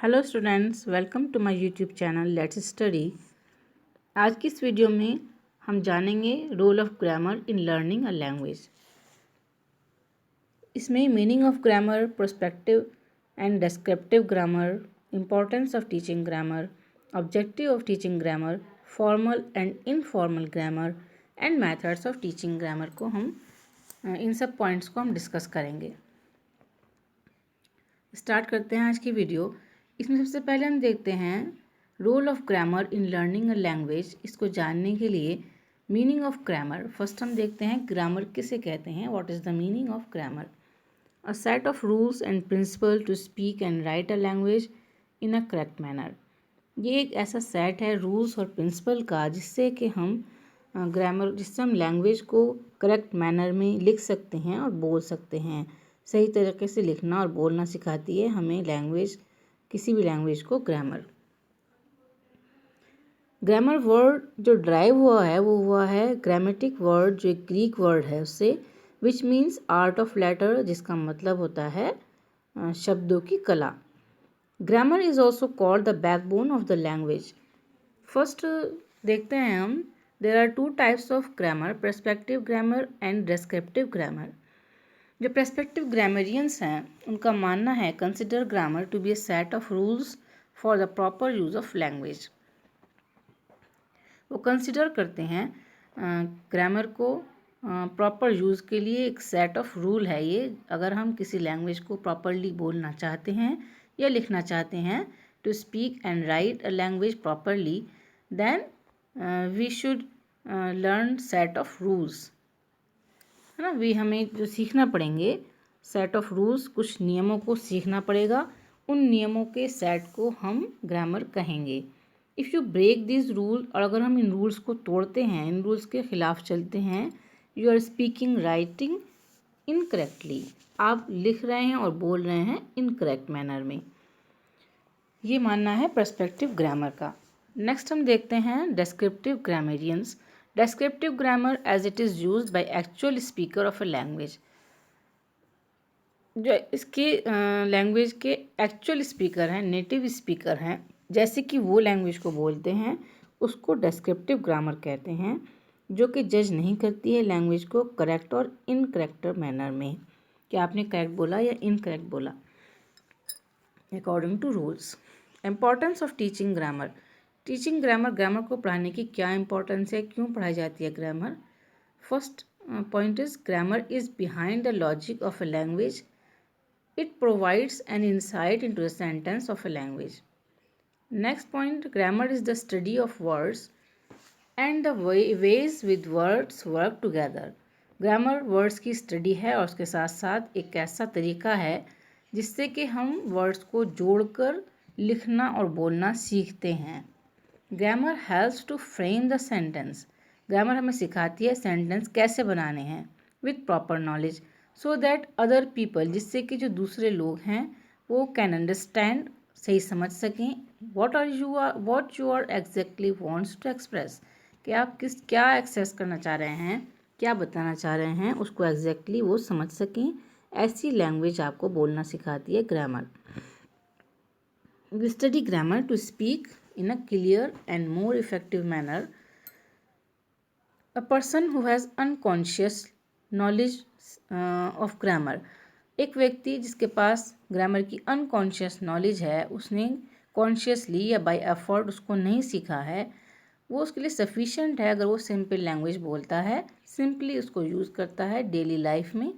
Hello students, welcome to my YouTube channel let's study. आज की इस वीडियो में हम जानेंगे role of grammar in learning a language. इसमें meaning of grammar, perspective and descriptive grammar, importance of teaching grammar, objective of teaching grammar, formal and informal grammar and methods of teaching grammar को हम इन सब points को हम discuss करेंगे। Start करते हैं आज की वीडियो। इसमें सबसे पहले हम देखते हैं role of grammar in learning a language. इसको जानने के लिए मीनिंग ऑफ ग्रामर फर्स्ट हम देखते हैं। ग्रामर किसे कहते हैं? What is the meaning of grammar? A set of rules and principle to speak and write a language in a correct manner. ये एक ऐसा सेट है रूल्स और प्रिंसिपल का जिससे कि हम जिससे हम लैंग्वेज को करेक्ट मैनर में लिख सकते हैं और बोल सकते हैं। सही तरीके से लिखना और बोलना सिखाती है हमें लैंग्वेज, किसी भी लैंग्वेज को ग्रामर। ग्रामर वर्ड जो ड्राइव हुआ है वो हुआ है ग्रामेटिक वर्ड, जो एक ग्रीक वर्ड है उससे, which means art of letter, जिसका मतलब होता है शब्दों की कला। Grammar is also called the backbone of the language. First देखते हैं हम, there are two types of grammar, perspective grammar and descriptive grammar. जो पर्सपेक्टिव ग्रामरियंस हैं उनका मानना है consider grammar to be a set of rules for the proper use of language. वो consider करते हैं ग्रामर को प्रॉपर यूज़ के लिए एक सेट ऑफ रूल है ये। अगर हम किसी लैंग्वेज को प्रॉपरली बोलना चाहते हैं या लिखना चाहते हैं, to speak and write a language properly, then we should learn set of rules, है ना। हमें जो सीखना पड़ेंगे सेट ऑफ रूल्स, कुछ नियमों को सीखना पड़ेगा। उन नियमों के सेट को हम ग्रामर कहेंगे। If you break this rule, और अगर हम इन रूल्स को तोड़ते हैं, इन रूल्स के खिलाफ चलते हैं, you are speaking writing incorrectly, आप लिख रहे हैं और बोल रहे हैं इनकरेक्ट मैनर में। ये मानना है पर्सपेक्टिव ग्रामर का। नेक्स्ट हम देखते हैं descriptive grammarians. Descriptive grammar as it is used by actual speaker of a language. जो इसके लैंग्वेज के एक्चुअल स्पीकर हैं, नेटिव स्पीकर हैं, जैसे कि वो लैंग्वेज को बोलते हैं, उसको डिस्क्रिप्टिव ग्रामर कहते हैं, जो कि जज नहीं करती है लैंग्वेज को करेक्ट और इनकरेक्ट मैनर में, कि आपने करेक्ट बोला या इनकरेक्ट बोला, according to rules. Importance of teaching grammar. Teaching grammar, grammar को पढ़ाने की क्या इंपॉर्टेंस है, क्यों पढ़ाई जाती है grammar? First point is grammar is behind the logic of a language. It provides an insight into the sentence of a language. Next point, grammar is the study of words and the ways with words work together. Grammar words की study है और उसके साथ साथ एक ऐसा तरीका है जिससे कि हम words को जोड़कर लिखना और बोलना सीखते हैं। Grammar helps to frame the sentence. Grammar हमें सिखाती है sentence कैसे बनाने हैं with proper knowledge, so that other people, जिससे कि जो दूसरे लोग हैं वो कैन अंडरस्टैंड, सही समझ सकें, what you are exactly wants to express, कि आप क्या एक्सप्रेस करना चाह रहे हैं, क्या बताना चाह रहे हैं, उसको एग्जैक्टली वो समझ सकें। ऐसी लैंग्वेज आपको बोलना सिखाती है grammar. We study grammar to speak in a clear and more effective manner. A person who has unconscious knowledge of grammar, एक व्यक्ति जिसके पास ग्रामर की अनकॉन्शियस नॉलेज है, उसने कॉन्शियसली या बाय एफर्ट उसको नहीं सीखा है, वो उसके लिए सफिशेंट है अगर वो सिंपल लैंग्वेज बोलता है, सिंपली उसको यूज़ करता है डेली लाइफ में।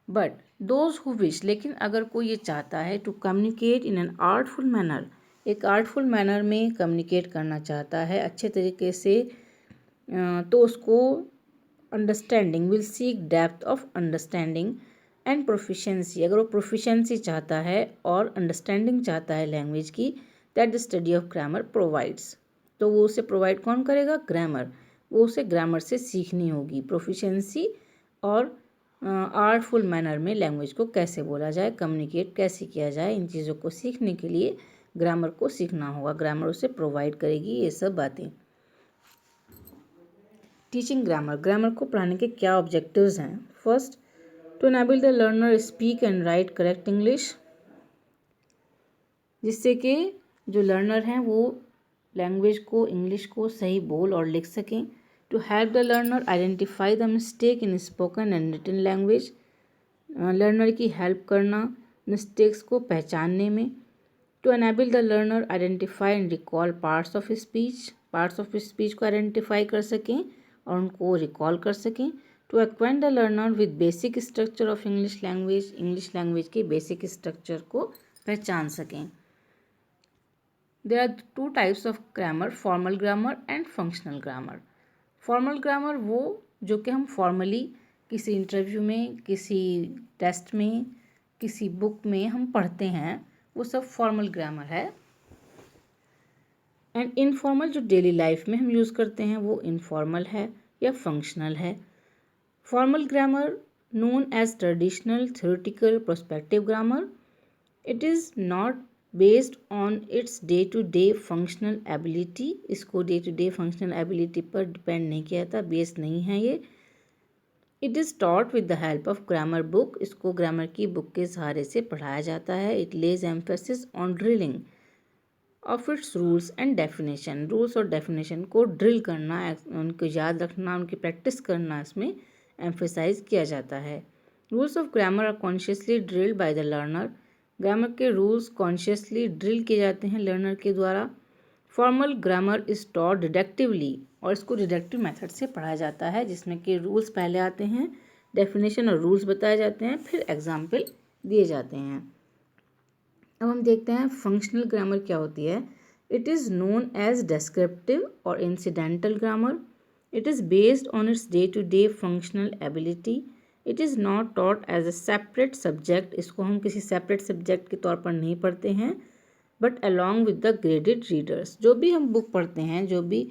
बट दोज हु विश, लेकिन अगर कोई ये चाहता है to communicate in an artful manner, एक आर्टफुल मैनर में कम्युनिकेट करना चाहता है अच्छे तरीके से, तो उसको understanding will seek depth of understanding and proficiency, अगर वो प्रोफिशेंसी चाहता है और अंडरस्टैंडिंग चाहता है लैंग्वेज की, that the study of grammar provides, तो वो उसे प्रोवाइड कौन करेगा? ग्रामर। वो उसे ग्रामर से सीखनी होगी प्रोफिशेंसी और आर्टफुल मैनर में लैंग्वेज को कैसे बोला जाए, कम्युनिकेट कैसे किया जाए, इन चीज़ों को सीखने के लिए ग्रामर को सीखना होगा। ग्रामर उसे प्रोवाइड करेगी ये सब बातें। टीचिंग ग्रामर, ग्रामर को पढ़ाने के क्या ऑब्जेक्टिव्स हैं? First, to enable the learner speak and write correct English, जिससे कि जो लर्नर हैं वो लैंग्वेज को, इंग्लिश को सही बोल और लिख सकें। To help the learner identify the mistake in spoken and written language, learner की हेल्प करना मिस्टेक्स को पहचानने में। To enable the learner identify and recall parts of speech को आइडेंटिफाई कर सकें और उनको रिकॉल कर सकें। To acquaint the learner with basic structure of English language के बेसिक स्ट्रक्चर को पहचान सकें। There are two types of grammar, formal grammar and functional grammar. Formal grammar वो जो कि हम फॉर्मली किसी इंटरव्यू में, किसी टेस्ट में, किसी बुक में हम पढ़ते हैं, वो सब फॉर्मल ग्रामर है। एंड इनफॉर्मल जो डेली लाइफ में हम यूज़ करते हैं वो इनफॉर्मल है या फंक्शनल है। Formal grammar known as traditional theoretical prospective grammar. It is not based on its day-to-day functional ability. इसको day-to-day functional ability पर डिपेंड नहीं किया था, बेस्ड नहीं है ये। It is taught with the help of grammar book. इसको grammar की बुक के सहारे से पढ़ाया जाता है। It lays emphasis on drilling of its rules and definition. Rules और डेफिनेशन को ड्रिल करना, उनको याद रखना, उनकी प्रैक्टिस करना इसमें एम्फेसाइज किया जाता है। Rules of grammar are consciously drilled by the learner. Grammar के रूल्स कॉन्शियसली ड्रिल किए जाते हैं लर्नर के द्वारा। Formal grammar is taught deductively, और इसको डिडक्टिव मेथड से पढ़ाया जाता है, जिसमें कि रूल्स पहले आते हैं, डेफिनेशन और रूल्स बताए जाते हैं, फिर एग्जाम्पल दिए जाते हैं। अब हम देखते हैं फंक्शनल ग्रामर क्या होती है। It is known as descriptive और incidental grammar. It is based on its day-to-day functional ability. It is not taught as a separate subject. इसको हम किसी separate subject के तौर पर नहीं पढ़ते हैं, but along with the graded readers. जो भी हम बुक पढ़ते हैं, जो भी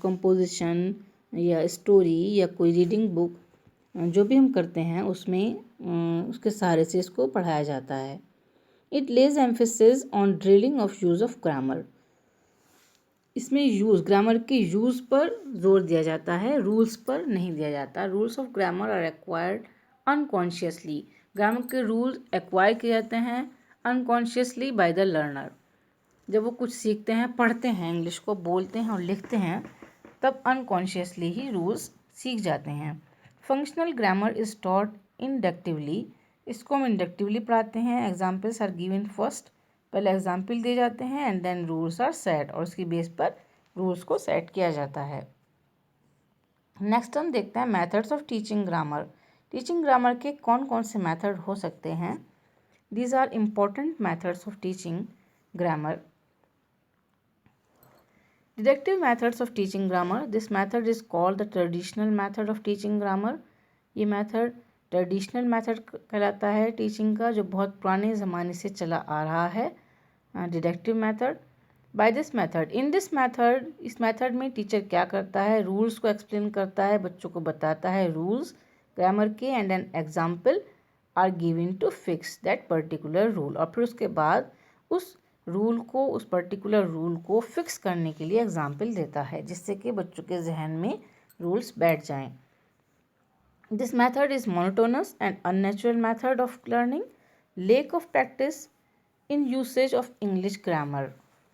composition या story या कोई reading book जो भी हम करते हैं उसमें उसके सहारे से इसको पढ़ाया जाता है। It lays emphasis on drilling of use of grammar. इसमें यूज़, ग्रामर के यूज़ पर जोर दिया जाता है, रूल्स पर नहीं दिया जाता। Rules of grammar are acquired unconsciously. Grammar के रूल्स एक्वायर किए जाते हैं अनकॉन्शियसली बाय द लर्नर। जब वो कुछ सीखते हैं, पढ़ते हैं, इंग्लिश को बोलते हैं और लिखते हैं, तब अनकॉन्शियसली ही रूल्स सीख जाते हैं। Functional grammar is taught inductively. इसको हम इंडक्टिवली पढ़ाते हैं। एग्जाम्पल्स आर गिवन फर्स्ट, पहले एग्जाम्पल दिए जाते हैं and then rules are set, और उसकी बेस पर रूल्स को सेट किया जाता है। नेक्स्ट हम देखते हैं methods of teaching grammar. Teaching grammar के कौन कौन से मेथड हो सकते हैं। These are important methods of teaching grammar. Deductive methods of teaching grammar, this method is called the traditional method of teaching grammar. ये मेथड ट्रेडिशनल मेथड कहलाता है टीचिंग का, जो बहुत पुराने ज़माने से चला आ रहा है। Deductive method, by this method, in this method, इस मेथड में टीचर क्या करता है, रूल्स को एक्सप्लेन करता है, बच्चों को बताता है रूल्स ग्रामर के, and an example are given to fix that particular rule, और फिर उसके बाद उस रूल को, उस पर्टिकुलर रूल को फिक्स करने के लिए एग्जाम्पल देता है, जिससे कि बच्चों के जहन में रूल्स बैठ जाएं। This method is monotonous and unnatural method of learning. Lack of practice in usage of English grammar.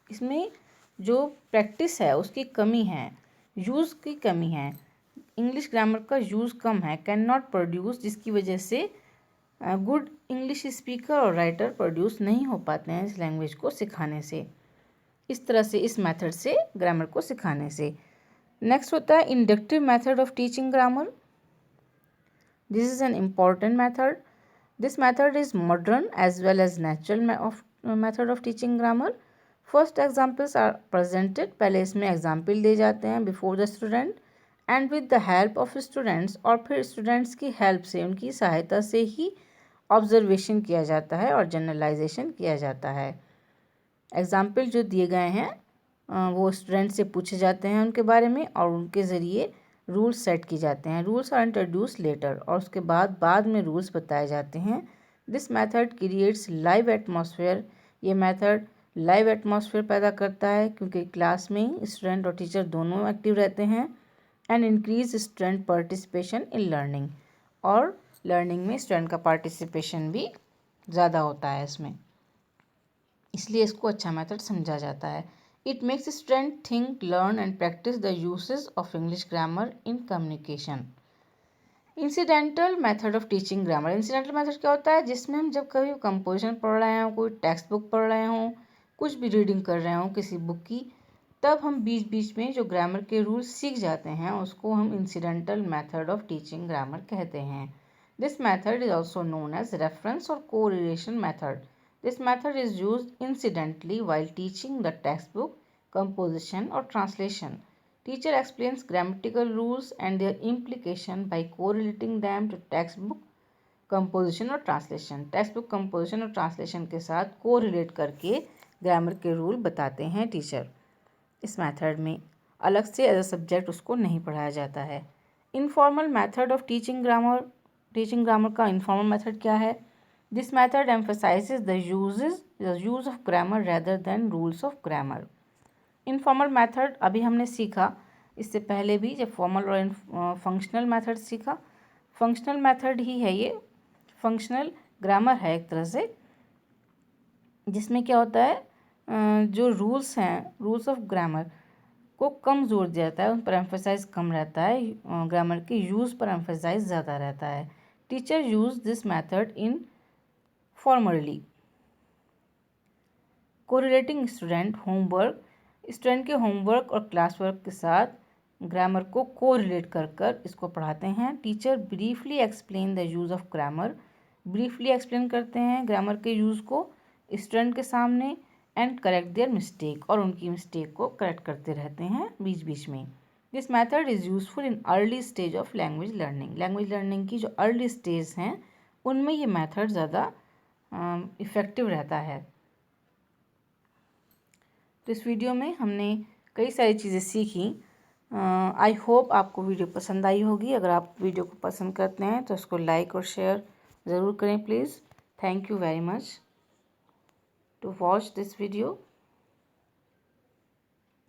इसमें जो प्रैक्टिस है उसकी कमी है, यूज़ की कमी है, इंग्लिश ग्रामर का यूज़ कम है, कैन नॉट प्रोड्यूस, जिसकी वजह से गुड इंग्लिश स्पीकर और राइटर प्रोड्यूस नहीं हो पाते हैं इस लैंग्वेज को सिखाने से, इस तरह से, इस मेथड से, ग्रामर को सिखाने से। नेक्स्ट होता है inductive method of teaching grammar. This is an important method. This method is modern as well as natural method of teaching grammar. First examples are presented. पहले इसमें एग्जाम्पल दिए जाते हैं before the student and with the help of students, और फिर students की help से, उनकी सहायता से ही ऑब्जर्वेशन किया जाता है और जनरलाइजेशन किया जाता है। एग्जाम्पल जो दिए गए हैं वो स्टूडेंट से पूछे जाते हैं उनके बारे में, और उनके ज़रिए रूल्स सेट की जाते हैं। रूल्स आर इंट्रोड्यूस लेटर, और उसके बाद में रूल्स बताए जाते हैं। This method creates live atmosphere. ये मेथड लाइव एटमॉस्फेयर पैदा करता है, क्योंकि क्लास में स्टूडेंट और टीचर दोनों एक्टिव रहते हैं। And increase student participation in learning, और लर्निंग में स्टूडेंट का पार्टिसिपेशन भी ज़्यादा होता है इसमें। इसलिए इसको अच्छा मेथड समझा जाता है। It makes student think, learn and practice the usage of English grammar in communication. Incidental method of teaching grammar. Incidental method क्या होता है? जिसमें हम जब कभी कंपोजिशन पढ़ रहे हों, कोई टेक्स्ट बुक पढ़ रहे हों, कुछ भी रीडिंग कर रहे हों किसी बुक की, तब हम बीच बीच में जो ग्रामर के रूल्स सीख जाते हैं उसको हम incidental method of teaching grammar कहते हैं। This method is also known as reference और correlation method. This method is used incidentally while teaching the textbook, composition or translation. Teacher explains grammatical rules and their implication by correlating them to textbook, composition और translation. textbook, composition और translation के साथ correlate करके grammar के rule बताते हैं teacher. इस method में अलग से एज अ सब्जेक्ट उसको नहीं पढ़ाया जाता है। Informal method of teaching grammar का इनफॉर्मल मेथड क्या है? This method emphasises the use of grammar rather than rules of grammar. Informal method अभी हमने सीखा, इससे पहले भी जब फॉर्मल और फंक्शनल मेथड सीखा। फंक्शनल मेथड ही है ये, फंक्शनल ग्रामर है एक तरह से, जिसमें क्या होता है, जो रूल्स हैं, रूल्स ऑफ ग्रामर को कम जोर दिया जाता है, उन पर एम्फेसाइज कम रहता है, ग्रामर के यूज़ पर एम्फेसाइज ज़्यादा रहता है। Teacher use this method in formally. Correlating student homework. Student के होमवर्क और क्लास वर्क के साथ ग्रामर को कोरिलेट कर इसको पढ़ाते हैं। Teacher briefly explain the use of grammar. Briefly explain करते हैं ग्रामर के यूज़ को स्टूडेंट के सामने एंड करेक्ट देयर मिस्टेक, और उनकी मिस्टेक को करेक्ट करते रहते हैं बीच बीच में। This method is useful in early stage of language learning. Language learning की जो अर्ली स्टेज हैं उनमें ये मेथड ज़्यादा इफ़ेक्टिव रहता है। तो इस वीडियो में हमने कई सारी चीज़ें सीखी। आई होप आपको वीडियो पसंद आई होगी। अगर आप वीडियो को पसंद करते हैं तो उसको लाइक और शेयर ज़रूर करें please. Thank you very much to watch this video.